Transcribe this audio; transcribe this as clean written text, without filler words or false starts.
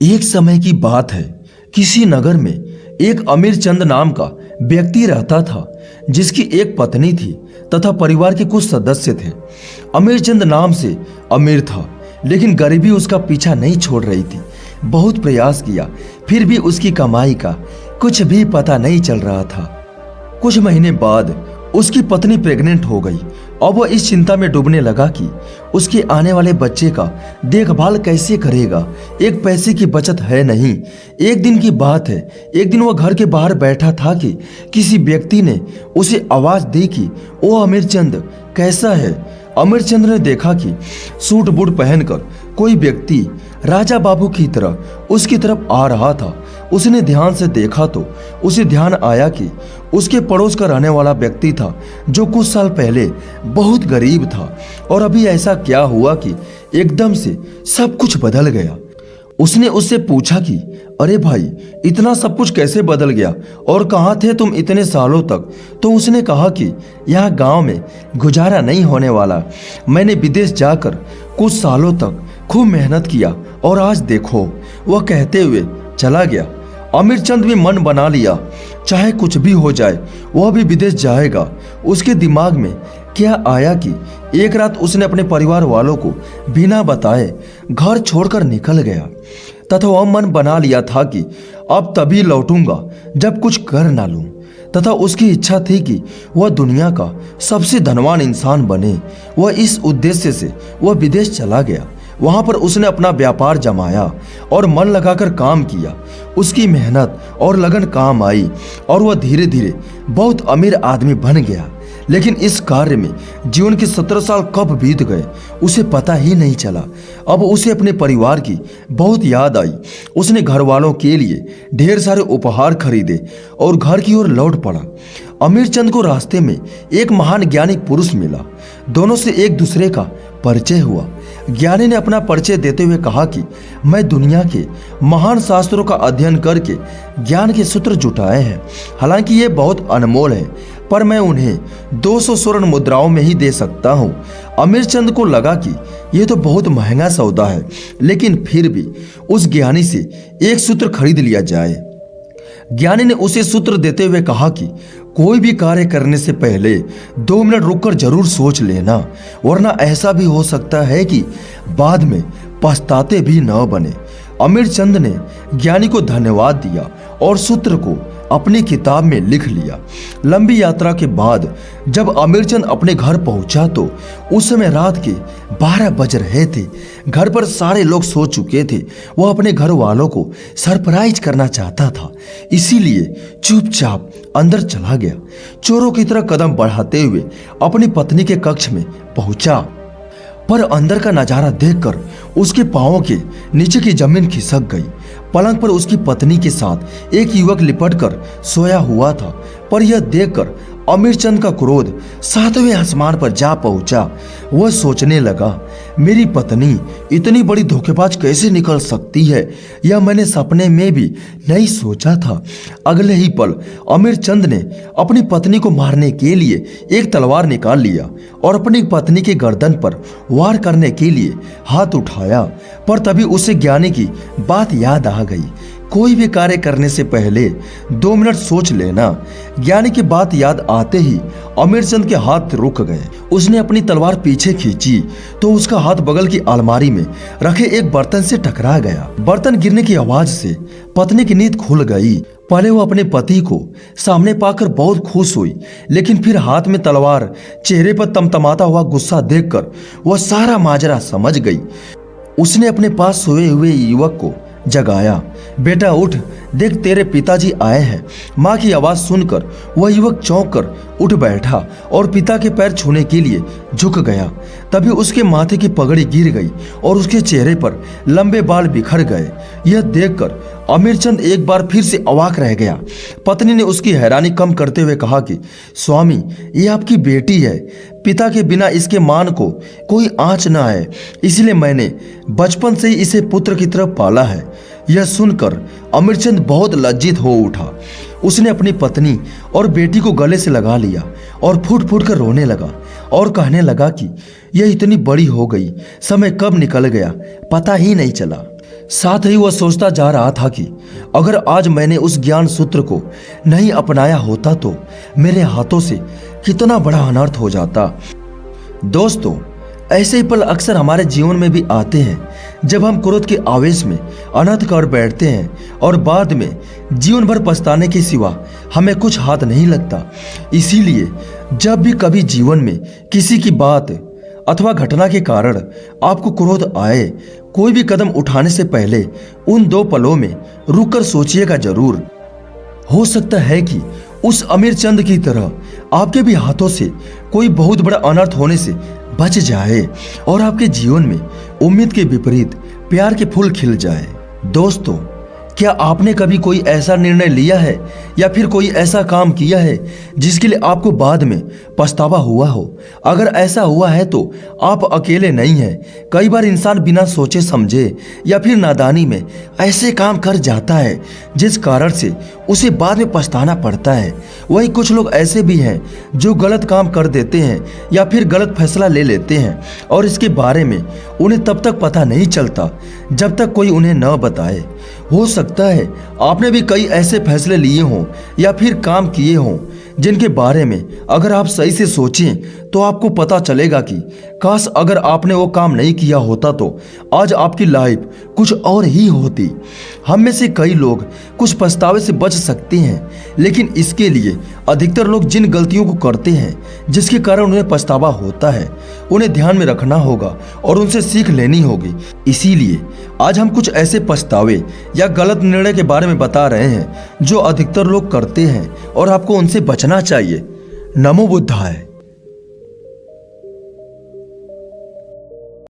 एक समय की बात है। किसी नगर में एक अमीर चंद नाम का व्यक्ति रहता था, जिसकी एक पत्नी थी तथा परिवार के कुछ सदस्य थे। अमीर चंद नाम से अमीर था, लेकिन गरीबी उसका पीछा नहीं छोड़ रही थी। बहुत प्रयास किया, फिर भी उसकी कमाई का कुछ भी पता नहीं चल रहा था। कुछ महीने बाद उसकी पत्नी प्रेग्नेंट हो गई और वह इस चिंता में डूबने लगा कि उसके आने वाले बच्चे का देखभाल कैसे करेगा। एक पैसे की बचत है नहीं। एक दिन की बात है, एक दिन वह घर के बाहर बैठा था कि किसी व्यक्ति ने उसे आवाज दी कि ओ अमीर चंद, कैसा है। अमीर चंद ने देखा कि सूट बूट पहनकर कोई व्यक्ति राजा बाबू की तरह उसकी तरफ आ रहा था। उसने ध्यान से देखा तो उसे ध्यान आया कि उसके पड़ोस का रहने वाला व्यक्ति था, जो कुछ साल पहले बहुत गरीब था, और अभी ऐसा क्या हुआ कि एकदम से सब कुछ बदल गया। उसने उससे पूछा कि अरे भाई, इतना सब कुछ कैसे बदल गया और कहाँ थे तुम इतने सालों तक। तो उसने कहा कि यहाँ गांव में गुजारा नहीं होने वाला। मैंने विदेश जाकर कुछ सालों तक खूब मेहनत किया और आज देखो। वह कहते हुए चला गया। अमीर चंद भी मन बना लिया, चाहे कुछ भी हो जाए वह भी विदेश जाएगा। उसके दिमाग में क्या आया कि एक रात उसने अपने परिवार वालों को बिना बताए घर छोड़कर निकल गया, तथा वह मन बना लिया था कि अब तभी लौटूंगा जब कुछ कर ना लूं। तथा उसकी इच्छा थी कि वह दुनिया का सबसे धनवान इंसान बने। वह इस उद्देश्य से वह विदेश चला गया। वहां पर उसने अपना व्यापार जमाया और मन लगाकर काम किया। उसकी मेहनत और लगन काम आई और वह धीरे धीरे बहुत अमीर आदमी बन गया। लेकिन इस कार्य में जीवन के 17 साल कब बीत गए उसे पता ही नहीं चला। अब उसे अपने परिवार की बहुत याद आई। उसने घर वालों के लिए ढेर सारे उपहार खरीदे और घर की ओर लौट पड़ा। अमीर चंद को रास्ते में एक महान ज्ञानी पुरुष मिला। दोनों से एक दूसरे का परिचय हुआ। ज्ञानी ने अपना परिचय देते हुए कहा कि मैं दुनिया के महान शास्त्रों का अध्ययन करके ज्ञान के सूत्र जुटाए हैं। हालांकि ये बहुत अनमोल है, पर मैं उन्हें 200 स्वर्ण मुद्राओं में ही दे सकता हूँ। अमीर चंद को लगा कि यह तो बहुत महंगा सौदा है, लेकिन फिर भी उस ज्ञानी से एक सूत्र खरीद लिया जाए। ज्ञानी ने उसे सूत्र देते हुए कहा कि कोई भी कार्य करने से पहले 2 मिनट रुककर जरूर सोच लेना, वरना ऐसा भी हो सकता है कि बाद में पछताते भी न बने। अमीर चंद ने ज्ञानी को धन्यवाद दिया और सूत्र को अपनी किताब में लिख लिया। लंबी यात्रा के बाद जब अमीर चंद अपने घर पहुंचा तो उस समय रात के 12 बज रहे थे। घर पर सारे लोग सो चुके थे। वह अपने घर वालों को सरप्राइज करना चाहता था, इसीलिए चुपचाप अंदर चला गया। चोरों की तरह कदम बढ़ाते हुए अपनी पत्नी के कक्ष में पहुंचा, पर अंदर का नजारा देखकर उसके पांवों के नीचे की जमीन खिसक गई। पलंग पर उसकी पत्नी के साथ एक युवक लिपटकर सोया हुआ था, पर यह देखकर अमीर चंद का क्रोध 7वें आसमान पर जा पहुंचा। वह सोचने लगा, मेरी पत्नी इतनी बड़ी धोखेबाज कैसे निकल सकती है, यह मैंने सपने में भी नहीं सोचा था। अगले ही पल अमीर चंद ने अपनी पत्नी को मारने के लिए एक तलवार निकाल लिया और अपनी पत्नी के गर्दन पर वार करने के लिए हाथ उठाया, पर तभी उसे ज्ञानी की बात याद आ गई। कोई भी कार्य करने से पहले 2 मिनट सोच लेना। ज्ञानी की बात याद आते ही अमीर चंद के हाथ रुक गए। उसने अपनी तलवार पीछे खींची तो उसका हाथ बगल की अलमारी में रखे एक बर्तन से टकरा गया। बर्तन गिरने की आवाज से पत्नी की नींद खुल गई। पहले वो अपने पति को सामने पाकर बहुत खुश हुई, लेकिन फिर हाथ में तलवार, चेहरे पर तमतमाता हुआ गुस्सा देखकर वह सारा माजरा समझ गई। उसने अपने पास सोए हुए युवक को जगाया। बेटा उठ, देख तेरे पिताजी आए हैं। माँ की आवाज सुनकर वह युवक चौंक कर उठ बैठा और पिता के पैर छूने के लिए झुक गया। तभी उसके माथे की पगड़ी गिर गई और उसके चेहरे पर लंबे बाल बिखर गए। यह देखकर अमीर चंद एक बार फिर से अवाक रह गया। पत्नी ने उसकी हैरानी कम करते हुए कहा कि स्वामी, ये आपकी बेटी है। पिता के बिना इसके मान को कोई आंच न आए, इसलिए मैंने बचपन से ही इसे पुत्र की तरह पाला है। यह सुनकर अमीरचंद बहुत लज्जित हो उठा। उसने अपनी पत्नी और बेटी को गले से लगा लिया और फूट फूट कर रोने लगा और कहने लगा कि यह इतनी बड़ी हो गई, समय कब निकल गया पता ही नहीं चला। साथ ही वह सोचता जा रहा था कि अगर आज मैंने उस ज्ञान सूत्र को नहीं अपनाया होता तो मेरे हाथों से कितना बड़ा अनर्थ हो जाता। दोस्तों, ऐसे ही पल अक्सर हमारे जीवन में भी आते हैं जब हम क्रोध के आवेश में अनर्थ कर बैठते हैं और बाद में जीवन भर पछताने के सिवा हमें कुछ हाथ नहीं लगता। इसीलिए जब भी कभी जीवन में किसी की बात अथवा घटना के कारण आपको क्रोध आए, कोई भी कदम उठाने से पहले उन 2 पलों में रुककर सोचिएगा जरूर। हो सकता है कि उस अमीर चंद की तरह आपके भी हाथों से कोई बहुत बड़ा अनर्थ होने से बच जाए और आपके जीवन में उम्मीद के विपरीत प्यार के फूल खिल जाए। दोस्तों, क्या आपने कभी कोई ऐसा निर्णय लिया है या फिर कोई ऐसा काम किया है जिसके लिए आपको बाद में पछतावा हुआ हो? अगर ऐसा हुआ है तो आप अकेले नहीं हैं। कई बार इंसान बिना सोचे समझे या फिर नादानी में ऐसे काम कर जाता है जिस कारण से उसे बाद में पछताना पड़ता है। वहीं कुछ लोग ऐसे भी हैं जो गलत काम कर देते हैं या फिर गलत फैसला ले लेते हैं और इसके बारे में उन्हें तब तक पता नहीं चलता जब तक कोई उन्हें न बताए। हो सकता है आपने भी कई ऐसे फैसले लिए हों या फिर काम किए हों जिनके बारे में अगर आप सही से सोचें तो आपको पता चलेगा कि काश अगर आपने वो काम नहीं किया होता तो आज आपकी लाइफ कुछ और ही होती। हम में से कई लोग कुछ पछतावे से बच सकते हैं, लेकिन इसके लिए अधिकतर लोग जिन गलतियों को करते हैं जिसके कारण उन्हें पछतावा होता है, उन्हें ध्यान में रखना होगा और उनसे सीख लेनी होगी। इसीलिए आज हम कुछ ऐसे पछतावे या गलत निर्णय के बारे में बता रहे हैं जो अधिकतर लोग करते हैं और आपको उनसे बचना चाहिए। नमो बुद्धाय।